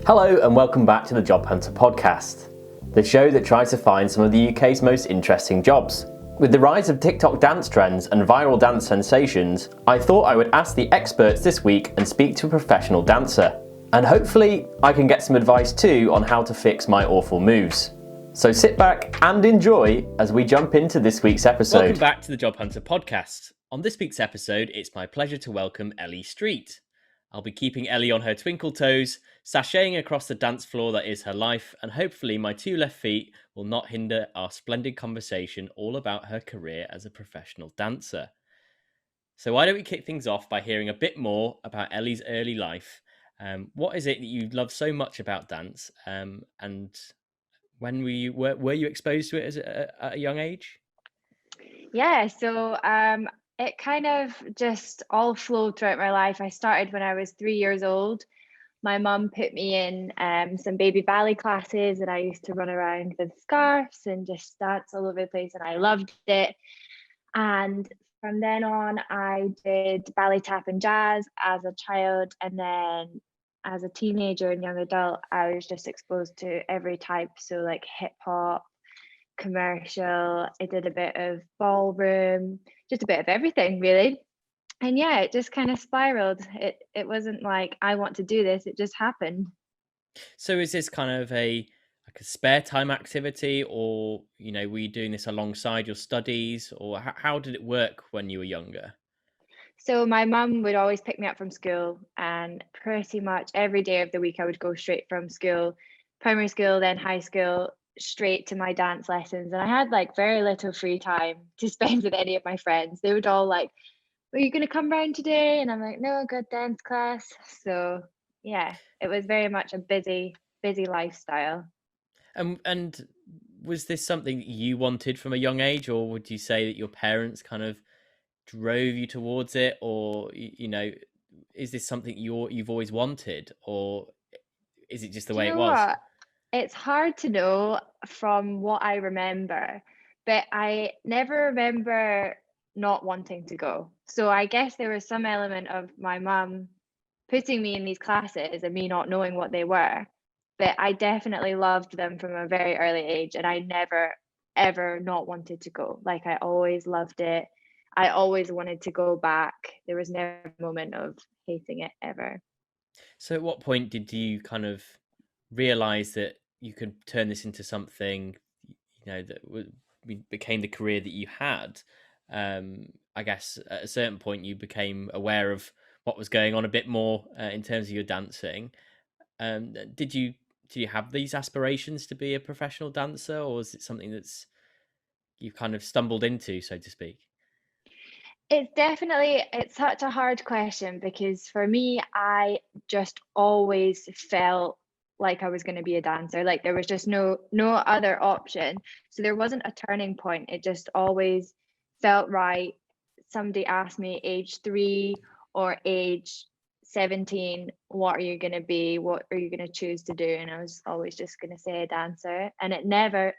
Hello and welcome back to the Job Hunter podcast, the show that tries to find some of the UK's most interesting jobs. With the rise of TikTok dance trends and viral dance sensations, I thought I would ask the experts this week and speak to a professional dancer. And hopefully I can get some advice too on how to fix my awful moves. So sit back and enjoy as we jump into this week's episode. Welcome back to the Job Hunter podcast. On this week's episode, it's my pleasure to welcome Ellie Street. I'll be keeping Ellie on her twinkle toes, sashaying across the dance floor that is her life, and hopefully my two left feet will not hinder our splendid conversation all about her career as a professional dancer. So why don't we kick things off by hearing a bit more about Ellie's early life. What is it that you love so much about dance, and when were you exposed to it at a young age? Yeah, so it kind of just all flowed throughout my life. I started when I was 3 years old. My mum put me in some baby ballet classes, and I used to run around with scarves and just dance all over the place, and I loved it. And from then on, I did ballet, tap, and jazz as a child, and then as a teenager and young adult, I was just exposed to every type, so like hip hop, commercial. I did a bit of ballroom, just a bit of everything really. And yeah, it just kind of spiraled. It wasn't like I want to do this, it just happened. So is this kind of a spare time activity, or were you doing this alongside your studies, or how did it work when you were younger? So my mum would always pick me up from school, and pretty much every day of the week I would go straight from school, primary school, then high school, straight to my dance lessons. And I had like very little free time to spend with any of my friends. They would all like, "Are you going to come round today?" And I'm like, "No, I've got dance class." So yeah, it was very much a busy lifestyle. And was this something that you wanted from a young age, or would you say that your parents kind of drove you towards it, or is this something you've always wanted, or is it just the Do way you it know was? what? It's hard to know from what I remember, but I never remember not wanting to go. So I guess there was some element of my mum putting me in these classes and me not knowing what they were. But I definitely loved them from a very early age, and I never ever not wanted to go. Like I always loved it. I always wanted to go back. There was never a moment of hating it ever. So at what point did you kind of realize that you could turn this into something that became the career that you had? I guess at a certain point you became aware of what was going on a bit more in terms of your dancing. Did you have these aspirations to be a professional dancer, or is it something that's you've kind of stumbled into, so to speak? It's such a hard question, because for me, I just always felt like I was going to be a dancer. Like there was just no other option. So there wasn't a turning point. It just always felt right. Somebody asked me age 3 or age 17, what are you going to be? What are you going to choose to do? And I was always just going to say a dancer, and it never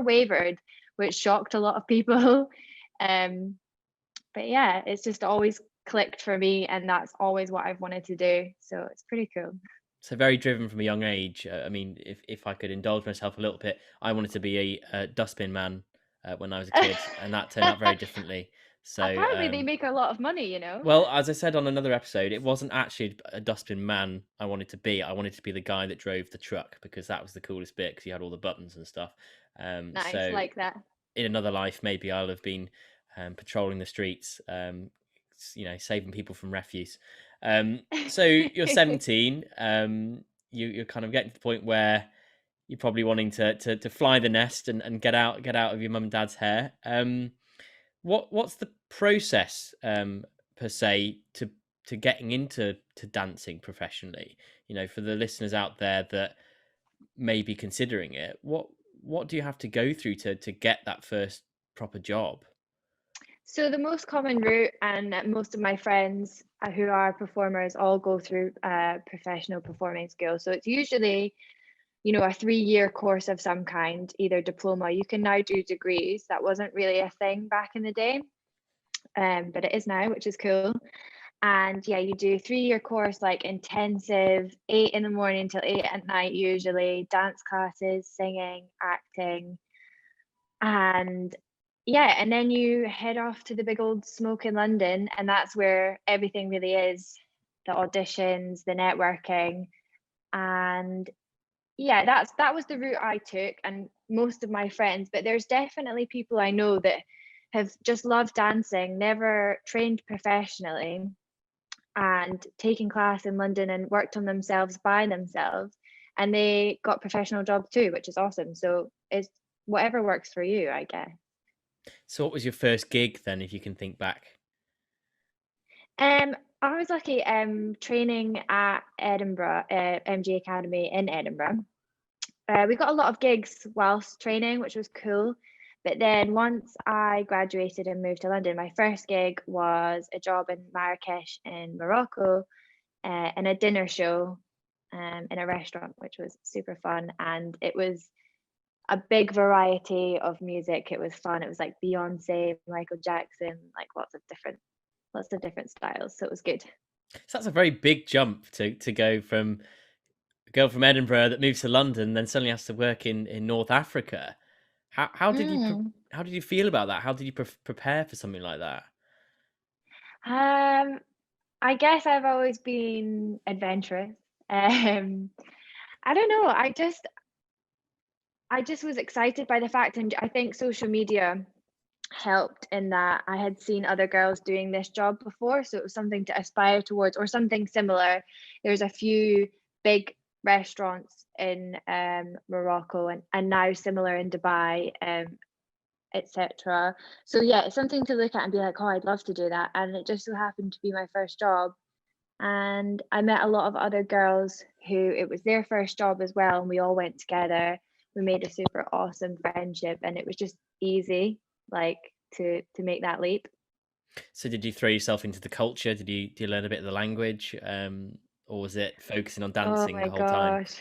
wavered, which shocked a lot of people. um but yeah, it's just always clicked for me, and that's always what I've wanted to do. So it's pretty cool. So very driven from a young age. I mean, if I could indulge myself a little bit, I wanted to be a dustbin man when I was a kid, and that turned out very differently. So Apparently they make a lot of money, you know. well, as I said on another episode, it wasn't actually a dustbin man I wanted to be. I wanted to be the guy that drove the truck, because that was the coolest bit, because you had all the buttons and stuff. Nice, So like that. in another life, maybe I'll have been patrolling the streets, saving people from refuse. So you're 17. You're kind of getting to the point where you're probably wanting to fly the nest and get out of your mum and dad's hair. What's the process per se to getting into dancing professionally? For the listeners out there that may be considering it, what do you have to go through to get that first proper job? So the most common route, and most of my friends who are performers all go through professional performing school. So it's usually, a 3-year course of some kind, either diploma. You can now do degrees. That wasn't really a thing back in the day, but it is now, which is cool. And yeah, you do 3 year course, like intensive, 8 in the morning till 8 at night, usually dance classes, singing, acting, and yeah, and then you head off to the big old smoke in London, and that's where everything really is, the auditions, the networking, and yeah, that was the route I took and most of my friends, but there's definitely people I know that have just loved dancing, never trained professionally, and taken class in London and worked on themselves by themselves, and they got professional jobs too, which is awesome. So it's whatever works for you, I guess. So what was your first gig then, if you can think back? I was lucky training at Edinburgh, MG Academy in Edinburgh. We got a lot of gigs whilst training, which was cool. But then once I graduated and moved to London, my first gig was a job in Marrakesh in Morocco, in a dinner show in a restaurant, which was super fun. And it was a big variety of music. It was fun. It was like Beyonce, Michael Jackson, like lots of different styles. So it was good. So that's a very big jump to go from a girl from Edinburgh that moves to London, then suddenly has to work in North Africa. How did you Mm. how did you feel about that? How did you prepare for something like that? Um, I guess I've always been adventurous. Um, I don't know. I just was excited by the fact, and I think social media helped in that I had seen other girls doing this job before, so it was something to aspire towards or something similar. There's a few big restaurants in Morocco and now similar in Dubai, etc. So yeah, it's something to look at and be like, oh, I'd love to do that. And it just so happened to be my first job. And I met a lot of other girls who it was their first job as well, and we all went together. We made a super awesome friendship, and it was just easy, like to make that leap. So did you throw yourself into the culture? Did you learn a bit of the language, or was it focusing on Oh dancing the my whole time? gosh.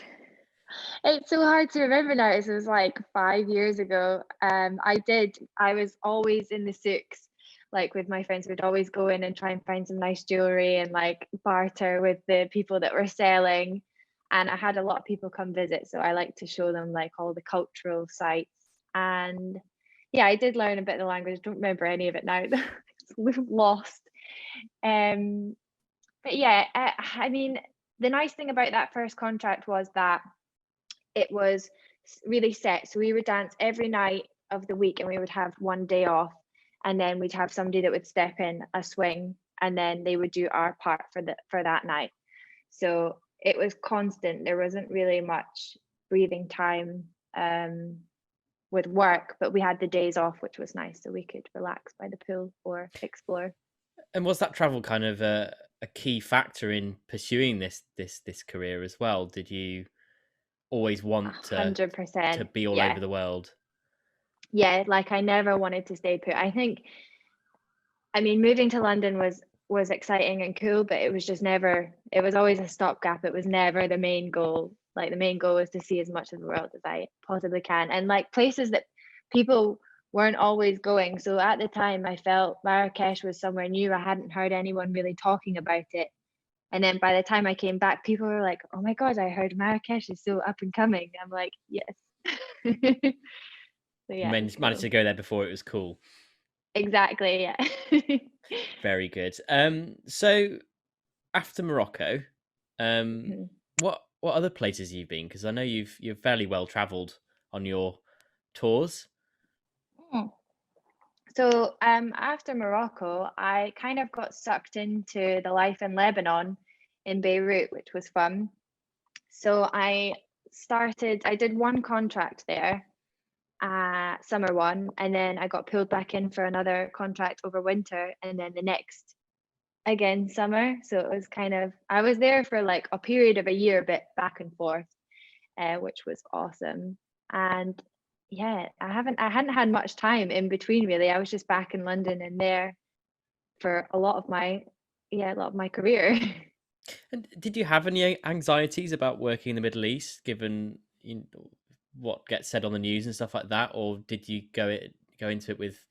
It's so hard to remember now. It was like 5 years ago. I was always in the souks, like with my friends. We'd always go in and try and find some nice jewelry and like barter with the people that were selling. And I had a lot of people come visit, so I like to show them like all the cultural sites. And yeah, I did learn a bit of the language. Don't remember any of it now. It's lost. Um, but yeah, I mean, the nice thing about that first contract was that it was really set. So we would dance every night of the week and we would have one day off. And then we'd have somebody that would step in a swing and then they would do our part for that night. So it was constant. There wasn't really much breathing time with work, but we had the days off, which was nice. So we could relax by the pool or explore. And was that travel kind of a key factor in pursuing this career as well? Did you always A want hundred to percent. be all Yeah. over the world? Yeah. Like I never wanted to stay put. I mean, moving to London was exciting and cool, but it was just never, it was always a stopgap. It was never the main goal. Like the main goal was to see as much of the world as I possibly can. And like places that people weren't always going. So at the time I felt Marrakesh was somewhere new. I hadn't heard anyone really talking about it. And then by the time I came back, people were like, oh my God, I heard Marrakesh is so up and coming. I'm like, yes. So You yeah, it was managed cool. to go there before it was cool. Exactly. Yeah. Very good. So after Morocco, um, Mhm. what other places you've been? Because I know you're fairly well travelled on your tours. Mm. So after Morocco, I kind of got sucked into the life in Lebanon in Beirut, which was fun. So I did one contract there, summer one, and then I got pulled back in for another contract over winter, and then the next again summer. So it was kind of, I was there for like a period of a year, bit back and forth, which was awesome. And yeah, I hadn't had much time in between really. I was just back in London and there for a lot of my career. And did you have any anxieties about working in the Middle East, given what gets said on the news and stuff like that, or did you go into it with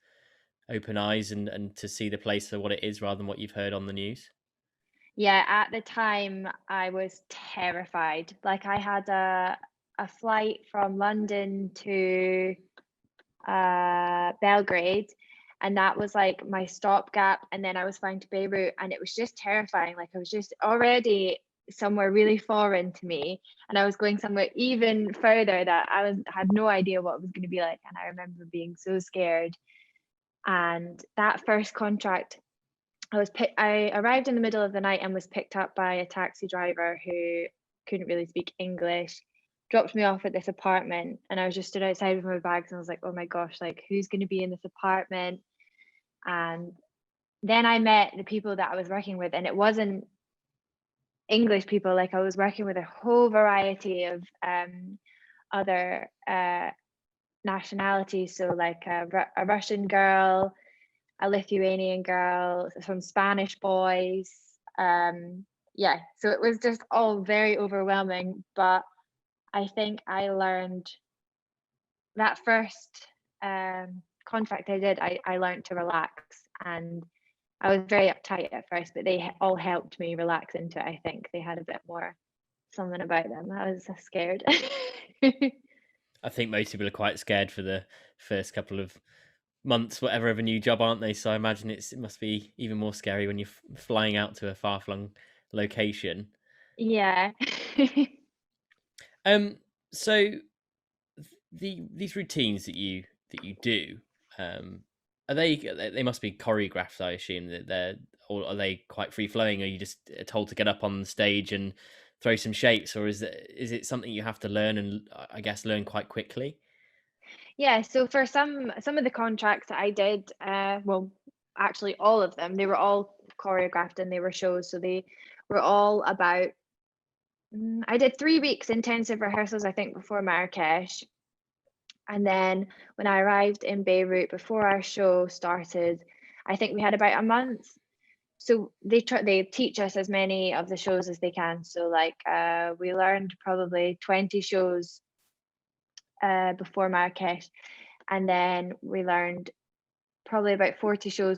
open eyes and to see the place for what it is rather than what you've heard on the news? Yeah, at the time I was terrified. Like I had a flight from London to Belgrade, and that was like my stopgap, and then I was flying to Beirut, and it was just terrifying. Like I was just already somewhere really foreign to me, and I was going somewhere even further that had no idea what it was going to be like, and I remember being so scared. And that first contract, I arrived in the middle of the night and was picked up by a taxi driver who couldn't really speak English, dropped me off at this apartment, and I was just stood outside with my bags and I was like, oh my gosh, like who's going to be in this apartment? And then I met the people that I was working with, and it wasn't English people. Like I was working with a whole variety of other nationalities. So like a Russian girl, a Lithuanian girl, some Spanish boys. Yeah, so it was just all very overwhelming. But I think I learned that first contract I did, I learned to relax. And I was very uptight at first, but they all helped me relax into it. I think they had a bit more something about them. I was scared. I think most people are quite scared for the first couple of months, whatever, of a new job, aren't they? So I imagine it must be even more scary when you're flying out to a far-flung location. Yeah. So these routines that you do, are they must be choreographed, I assume, that they're, or are they quite free flowing? Are you just told to get up on the stage and throw some shapes, or is it something you have to learn, and I guess learn quite quickly? Yeah, so for some of the contracts that I did, well, actually all of them, they were all choreographed and they were shows. So they were all about, I did 3 weeks intensive rehearsals, I think, before Marrakesh. And then when I arrived in Beirut before our show started, I think we had about a month. So they teach us as many of the shows as they can. So like we learned probably 20 shows before Marrakesh, and then we learned probably about 40 shows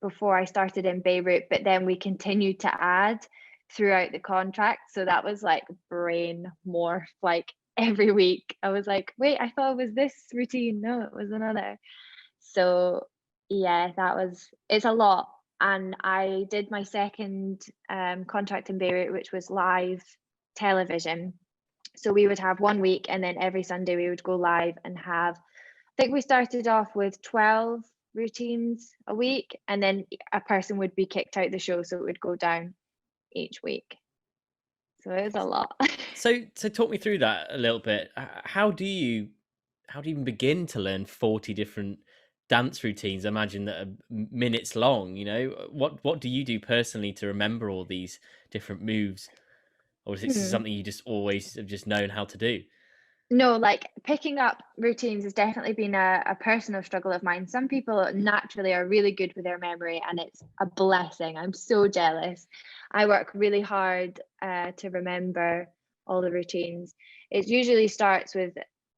before I started in Beirut, but then we continued to add throughout the contract. So that was like brain morph, like every week. I was like, wait, I thought it was this routine. No, it was another. So yeah, it's a lot. And I did my second contract in Beirut, which was live television. So we would have 1 week, and then every Sunday we would go live and have, I think we started off with 12 routines a week, and then a person would be kicked out the show, so it would go down each week. So it was a lot. So talk me through that a little bit. How do you even begin to learn 40 different dance routines? I imagine that are minutes long. What do you do personally to remember all these different moves, or is it something you just always have just known how to do? No, like picking up routines has definitely been a personal struggle of mine. Some people naturally are really good with their memory, and it's a blessing. I'm so jealous. I work really hard to remember all the routines. It usually starts with,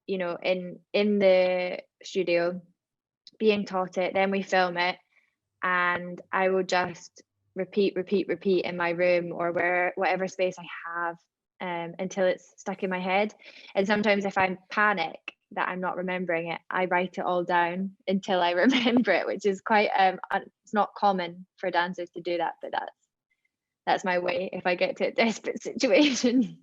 in the studio being taught it, then we film it, and I will just repeat in my room or whatever space I have, until it's stuck in my head. And sometimes if I panic that I'm not remembering it, I write it all down until I remember it, which is quite it's not common for dancers to do that, but that's my way if I get to a desperate situation.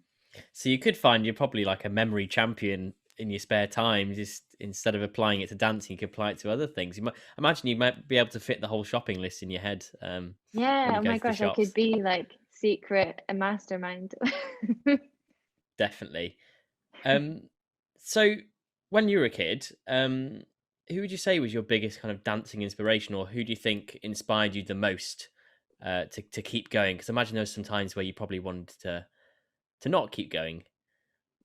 So you could find you're probably like a memory champion in your spare time. Just instead of applying it to dancing, you could apply it to other things. Imagine you might be able to fit the whole shopping list in your head. Yeah, when you oh go my to the gosh, I could shops. be like secret a mastermind. Definitely. So when you were a kid, who would you say was your biggest kind of dancing inspiration, or who do you think inspired you the most to keep going? Because I imagine there's some times where you probably wanted to not keep going.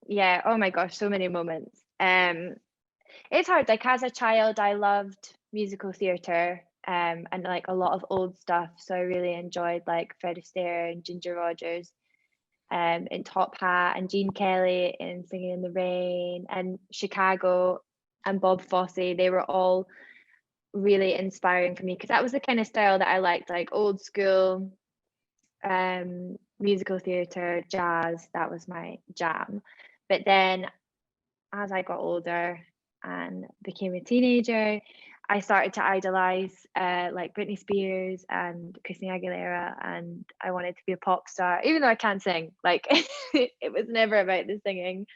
Yeah, oh my gosh, so many moments. It's hard. Like as a child, I loved musical theatre, and like a lot of old stuff. So I really enjoyed like Fred Astaire and Ginger Rogers, in Top Hat, and Gene Kelly in Singing in the Rain, and Chicago, and Bob Fosse. They were all really inspiring for me because that was the kind of style that I liked, like old school, musical theatre, jazz, that was my jam. But then as I got older and became a teenager, I started to idolize like Britney Spears and Christina Aguilera, and I wanted to be a pop star, even though I can't sing. Like it was never about the singing.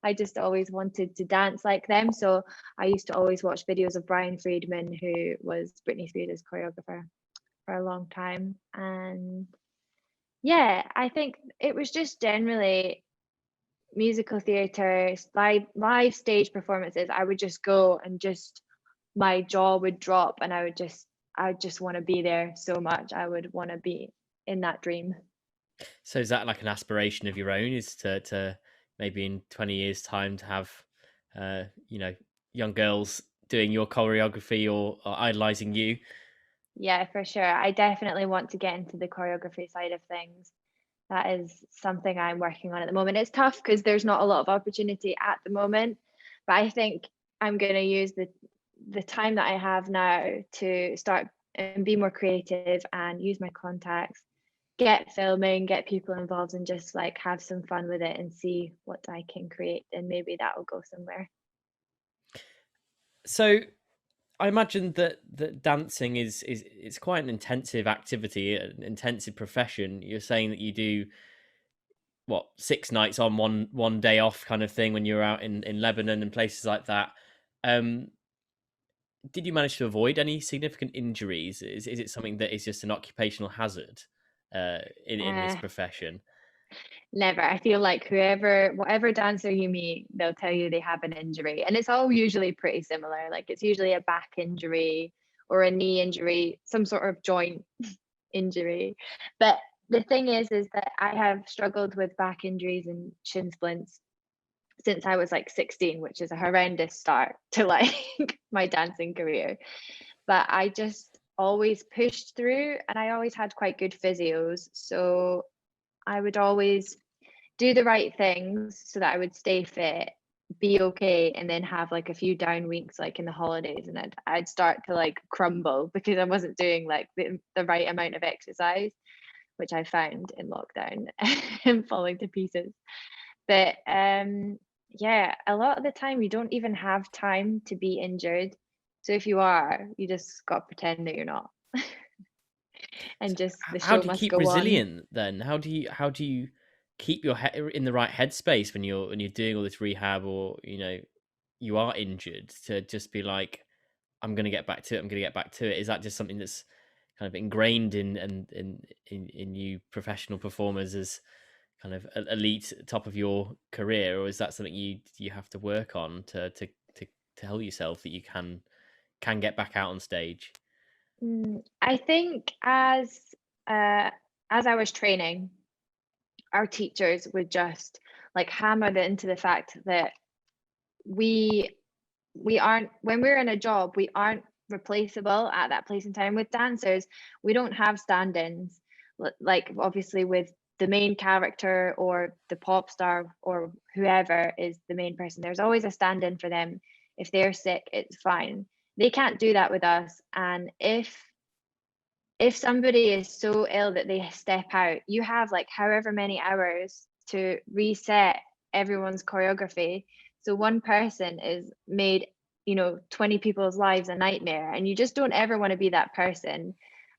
I just always wanted to dance like them. So I used to always watch videos of Brian Friedman, who was Britney Spears' choreographer for a long time. And yeah, I think it was just generally musical theatre, live stage performances. I would just go and just my jaw would drop, and I would just want to be there so much. I would want to be in that dream. So is that like an aspiration of your own? Is to maybe in 20 years' time to have, young girls doing your choreography or idolizing you? Yeah, for sure. I definitely want to get into the choreography side of things. That is something I'm working on at the moment. It's tough because there's not a lot of opportunity at the moment, but I think I'm going to use the time that I have now to start and be more creative and use my contacts, get filming, get people involved, and just like have some fun with it and see what I can create, and maybe that will go somewhere. So I imagine that dancing is it's quite an intensive activity, an intensive profession. You're saying that you do what, 6 nights on, one day off kind of thing when you're out in Lebanon and places like that. Did you manage to avoid any significant injuries? Is it something that is just an occupational hazard in this Uh, profession? Never. I feel like whatever dancer you meet, they'll tell you they have an injury, and it's all usually pretty similar. Like it's usually a back injury or a knee injury, some sort of joint injury. But the thing is that I have struggled with back injuries and shin splints since I was like 16, which is a horrendous start to like my dancing career. But I just always pushed through, and I always had quite good physios. So I would always do the right things so that I would stay fit, be okay, and then have like a few down weeks like in the holidays, and I'd start to like crumble because I wasn't doing like the right amount of exercise, which I found in lockdown and falling to pieces. But yeah, a lot of the time you don't even have time to be injured. So if you are, you just got to pretend that you're not. And just the How show do you must keep go on. resilient then? How do you keep your head in the right headspace when you're doing all this rehab, or you are injured, to just be like, I'm gonna get back to it. I'm gonna get back to it. Is that just something that's kind of ingrained in you professional performers as kind of elite top of your career, or is that something you have to work on to tell yourself that you can get back out on stage? I think as I was training, our teachers would just like hammer it into the fact that we we aren't, when we're in a job, we aren't replaceable at that place in time. With dancers, we don't have stand-ins. Like obviously with the main character or the pop star or whoever is the main person, there's always a stand-in for them. If they're sick, it's fine. They can't do that with us. And if somebody is so ill that they step out, you have like however many hours to reset everyone's choreography. So one person is made, 20 people's lives a nightmare, and you just don't ever want to be that person.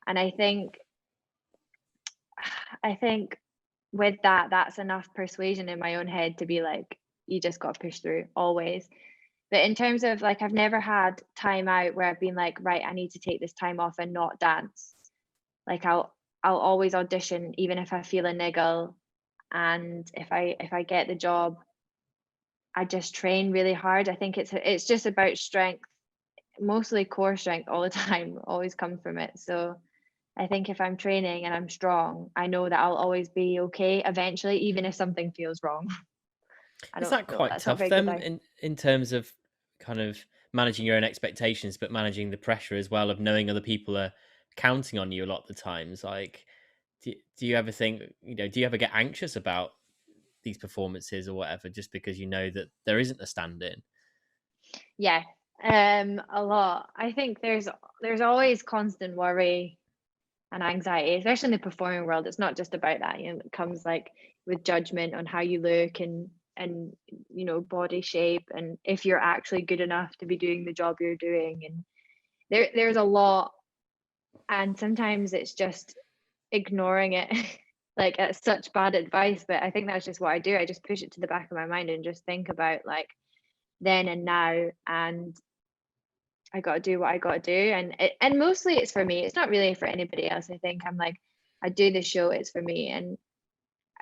And I think with that, that's enough persuasion in my own head to be like, you just got to push through always. But in terms of like, I've never had time out where I've been like, right, I need to take this time off and not dance. Like I'll always audition even if I feel a niggle, and if I get the job, I just train really hard. I think it's just about strength, mostly core strength all the time, always comes from it. So I think if I'm training and I'm strong, I know that I'll always be okay eventually, even if something feels wrong. I Is don't that know. quite That's not tough very good. then, in terms of kind of managing your own expectations, but managing the pressure as well of knowing other people are counting on you a lot of the times? Like, do you ever think, do you ever get anxious about these performances or whatever, just because you know that there isn't a stand-in? Yeah, a lot. I think there's always constant worry and anxiety, especially in the performing world. It's not just about that, you know, it comes like with judgment on how you look and you know, body shape, and if you're actually good enough to be doing the job you're doing. And there's a lot, and sometimes it's just ignoring it. Like, it's such bad advice, but I think that's just what I do. I just push it to the back of my mind and just think about like then and now, and I got to do what I got to do. And mostly it's for me. It's not really for anybody else. I think I'm like, I do the show, it's for me. And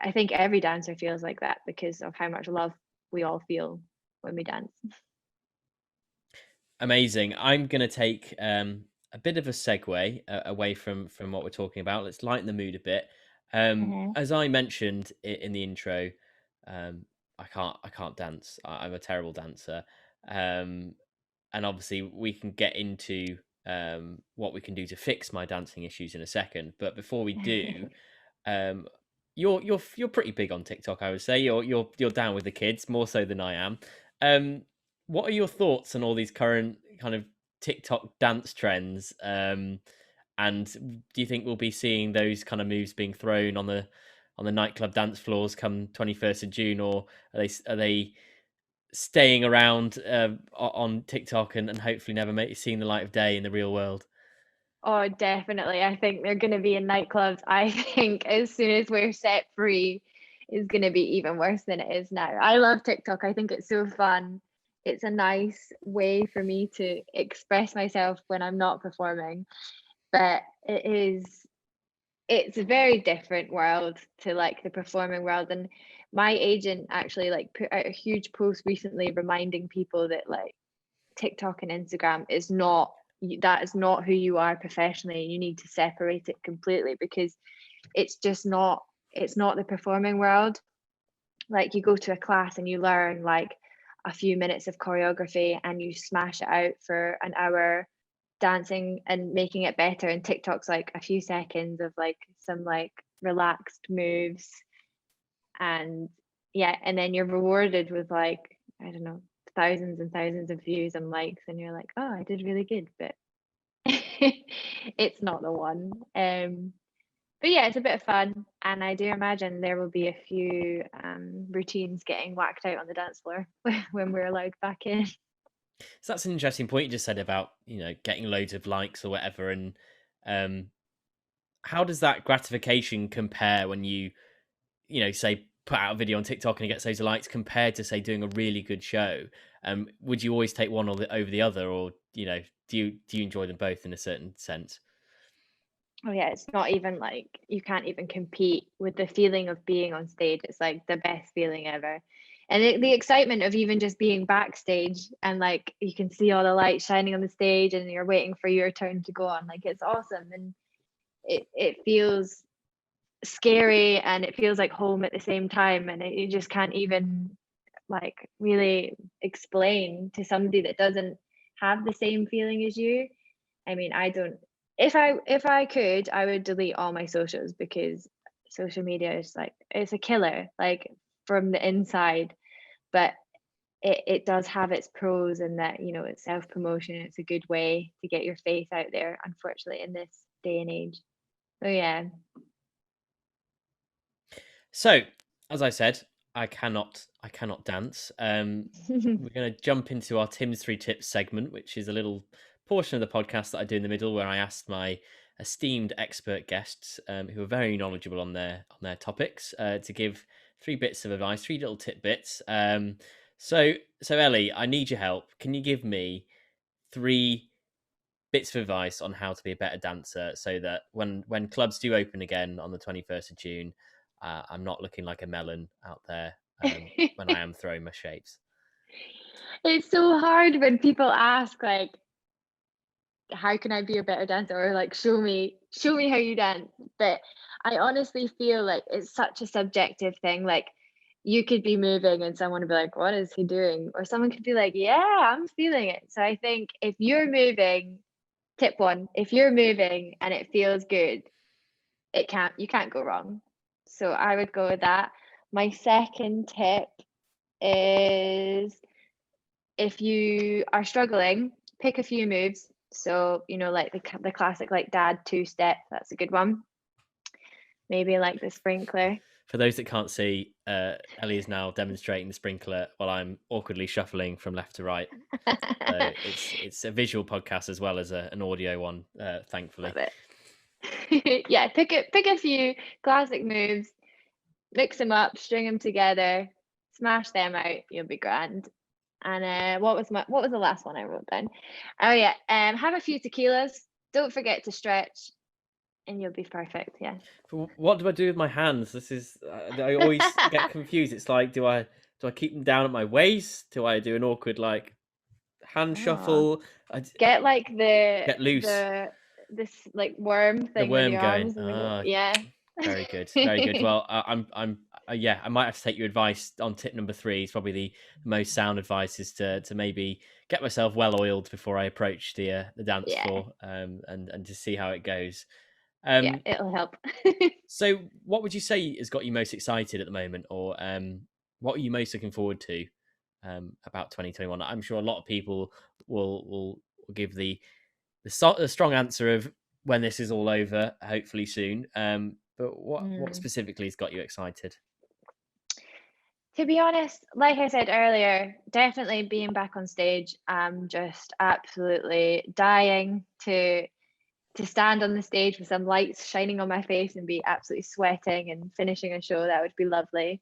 I think every dancer feels like that because of how much love we all feel when we dance. Amazing. I'm going to take a bit of a segue away from what we're talking about. Let's lighten the mood a bit. Mhm. As I mentioned in the intro, I can't dance. I'm a terrible dancer. Um, and obviously we can get into what we can do to fix my dancing issues in a second. But before we do, um, you're pretty big on TikTok, I would say. You're down with the kids more so than I am. Um, what are your thoughts on all these current kind of TikTok dance trends? And do you think we'll be seeing those kind of moves being thrown on the nightclub dance floors come 21st of June, or are they staying around on TikTok and hopefully never seeing the light of day in the real world? Oh, definitely. I think they're going to be in nightclubs. I think as soon as we're set free, is going to be even worse than it is now. I love TikTok. I think it's so fun. It's a nice way for me to express myself when I'm not performing, but it's a very different world to like the performing world. And my agent actually like put out a huge post recently reminding people that like TikTok and Instagram is not, that is not who you are professionally. You need to separate it completely because it's just not, it's not the performing world. Like, you go to a class and you learn like a few minutes of choreography and you smash it out for an hour dancing and making it better, and TikTok's like a few seconds of like some like relaxed moves, and yeah, and then you're rewarded with like, I don't know, thousands and thousands of views and likes, and you're like, oh, I did really good, but it's not the one. But yeah, it's a bit of fun, and I do imagine there will be a few routines getting whacked out on the dance floor when we're allowed back in. So that's an interesting point you just said about, getting loads of likes or whatever. And um, how does that gratification compare when say put out a video on TikTok and it gets loads of likes compared to say doing a really good show? Would you always take one over the other, or do you enjoy them both in a certain sense? Oh yeah, it's not even like, you can't even compete with the feeling of being on stage. It's like the best feeling ever. And the excitement of even just being backstage and like you can see all the lights shining on the stage and you're waiting for your turn to go on. Like, it's awesome, and it feels scary and it feels like home at the same time, and you just can't even like really explain to somebody that doesn't have the same feeling as you. I mean, I don't, if I could, I would delete all my socials because social media is like, it's a killer, like from the inside. But it does have its pros, in that, you know, it's self-promotion. It's a good way to get your face out there, unfortunately, in this day and age. So yeah. So, as I said, I cannot dance. We're going to jump into our Tim's Three Tips segment, which is a little portion of the podcast that I do in the middle, where I asked my esteemed expert guests, who are very knowledgeable on their topics, to give three bits of advice, three little tidbits. So Ellie, I need your help. Can you give me three bits of advice on how to be a better dancer, so that when clubs do open again on the 21st of June, I'm not looking like a melon out there when I am throwing my shapes? It's so hard when people ask like, how can I be a better dancer, or like, show me how you dance. But I honestly feel like it's such a subjective thing. Like, you could be moving and someone would be like, what is he doing? Or someone could be like, yeah, I'm feeling it. So I think if you're moving, tip one, if you're moving and it feels good, you can't go wrong. So I would go with that. My second tip is, if you are struggling, pick a few moves So, like the classic like dad two-step, that's a good one. Maybe like the sprinkler. For those that can't see, Ellie is now demonstrating the sprinkler while I'm awkwardly shuffling from left to right. So it's a visual podcast as well as an audio one, thankfully. Love it. Yeah, pick a few classic moves, mix them up, string them together, smash them out, you'll be grand. And what was the last one I wrote down? Oh yeah, have a few tequilas. Don't forget to stretch, and you'll be perfect. Yeah. What do I do with my hands? This is I always get confused. It's like, do I keep them down at my waist? Do I do an awkward like hand shuffle? Get like get loose. This like worm thing with your arms. Yeah. Very good, very good. Well, I might have to take your advice on tip number 3. It's probably the most sound advice, is to maybe get myself well oiled before I approach the dance floor, and to see how it goes. Yeah, it'll help. So, what would you say has got you most excited at the moment, or what are you most looking forward to about 2021? I'm sure a lot of people will give the strong answer of when this is all over, hopefully soon. But what specifically has got you excited? To be honest, like I said earlier, definitely being back on stage. I'm just absolutely dying to stand on the stage with some lights shining on my face and be absolutely sweating and finishing a show. That would be lovely.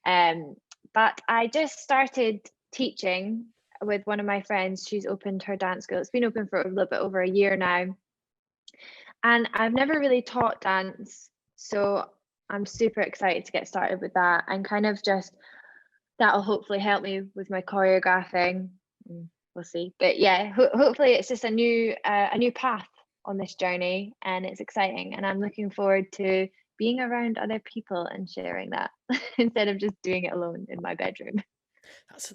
But I just started teaching with one of my friends. She's opened her dance school. It's been open for a little bit over a year now. And I've never really taught dance. So I'm super excited to get started with that, and kind of just that'll hopefully help me with my choreographing. We'll see. But yeah, hopefully it's just a new path on this journey, and it's exciting, and I'm looking forward to being around other people and sharing that instead of just doing it alone in my bedroom.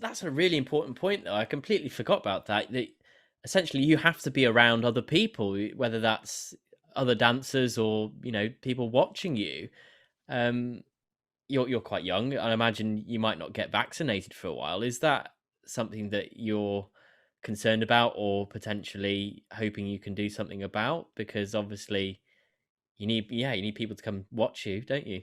That's a really important point, though. I completely forgot about that. That essentially you have to be around other people, whether that's other dancers or people watching you. You're quite young. I imagine you might not get vaccinated for a while. Is that something that you're concerned about, or potentially hoping you can do something about? Because obviously you need people to come watch you, don't you?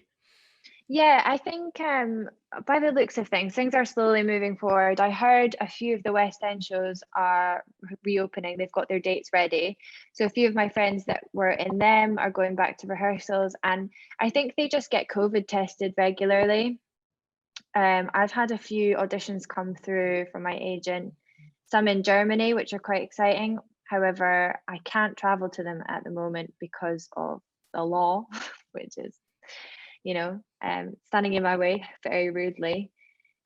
Yeah, I think by the looks of things are slowly moving forward. I heard a few of the West End shows are reopening. They've got their dates ready. So a few of my friends that were in them are going back to rehearsals, and I think they just get COVID tested regularly. I've had a few auditions come through from my agent, some in Germany, which are quite exciting. However, I can't travel to them at the moment because of the law, which is standing in my way very rudely.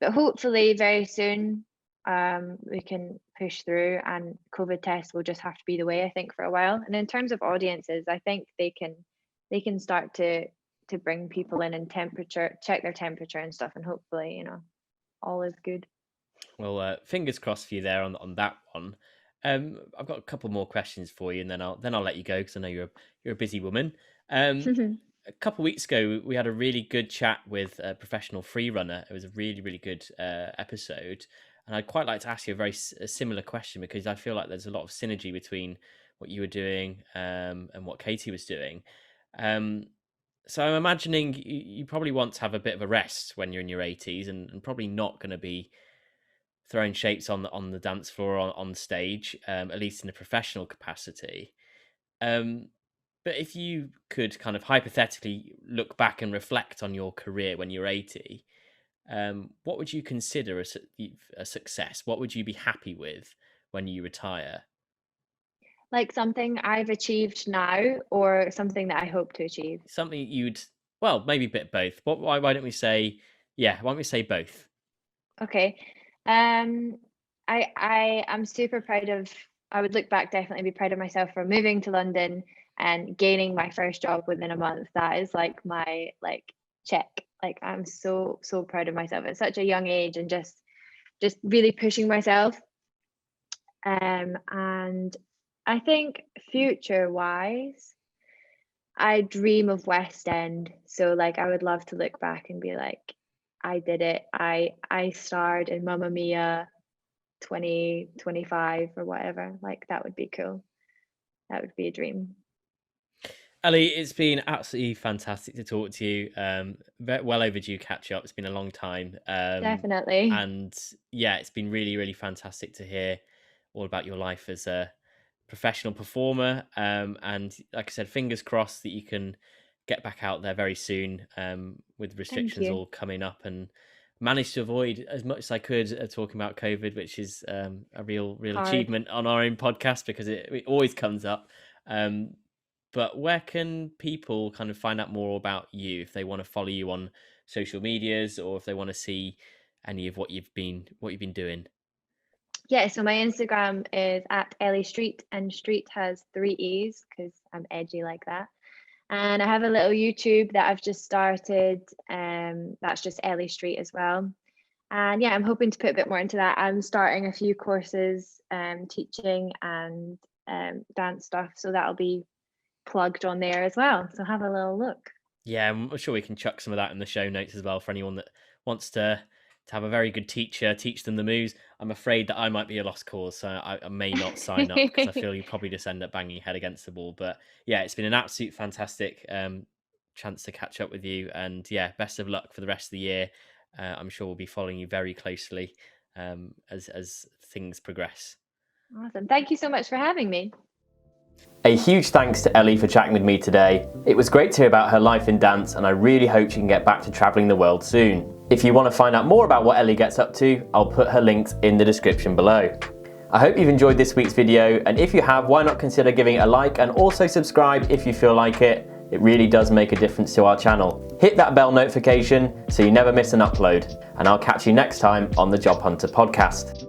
But hopefully very soon we can push through, and COVID tests will just have to be the way, I think, for a while. And in terms of audiences, I think they can start to bring people in and check their temperature and stuff, and hopefully all is good. Well, fingers crossed for you there on that one. I've got a couple more questions for you, and then I'll let you go, because I know you're a busy woman. A couple of weeks ago, we had a really good chat with a professional free runner. It was a really, really good episode. And I'd quite like to ask you a very similar question, because I feel like there's a lot of synergy between what you were doing and what Katie was doing. So I'm imagining you probably want to have a bit of a rest when you're in your 80s, and probably not going to be throwing shapes on the dance floor on stage, at least in a professional capacity. But if you could kind of hypothetically look back and reflect on your career when you're 80, what would you consider a success? What would you be happy with when you retire? Like something I've achieved now, or something that I hope to achieve? Something maybe a bit both. Why don't we say, why don't we say both? Okay. I am super proud of, I would look back, definitely be proud of myself for moving to London and gaining my first job within a month. That is like my check. Like I'm so proud of myself at such a young age, and just really pushing myself. And I think future wise, I dream of West End. So like I would love to look back and be like, I did it. I starred in Mamma Mia 2025 or whatever. Like that would be cool. that would be a dream. Ellie, it's been absolutely fantastic to talk to you. Well overdue catch up. It's been a long time. Definitely. And yeah, it's been really, really fantastic to hear all about your life as a professional performer. And like I said, fingers crossed that you can get back out there very soon, with restrictions all coming up, and managed to avoid as much as I could talking about COVID, which is a real achievement on our own podcast, because it always comes up. But where can people kind of find out more about you if they want to follow you on social medias, or if they want to see any of what you've been doing? Yeah, so my Instagram is at Ellie Street, and Street has 3 E's because I'm edgy like that. And I have a little YouTube that I've just started, that's just Ellie Street as well. And yeah, I'm hoping to put a bit more into that. I'm starting a few courses, teaching and dance stuff, so that'll be plugged on there as well. So have a little look. Yeah, I'm sure we can chuck some of that in the show notes as well for anyone that wants to have a very good teacher teach them the moves. I'm afraid that I might be a lost cause, so I may not sign up, because I feel you probably just end up banging your head against the wall. But yeah, it's been an absolute fantastic chance to catch up with you, and yeah, best of luck for the rest of the year. I'm sure we'll be following you very closely as things progress. Awesome. Thank you so much for having me. A huge thanks to Ellie for chatting with me today. It was great to hear about her life in dance, and I really hope she can get back to travelling the world soon. If you want to find out more about what Ellie gets up to, I'll put her links in the description below. I hope you've enjoyed this week's video, and if you have, why not consider giving it a like and also subscribe if you feel like it. It really does make a difference to our channel. Hit that bell notification so you never miss an upload, and I'll catch you next time on the Job Hunter podcast.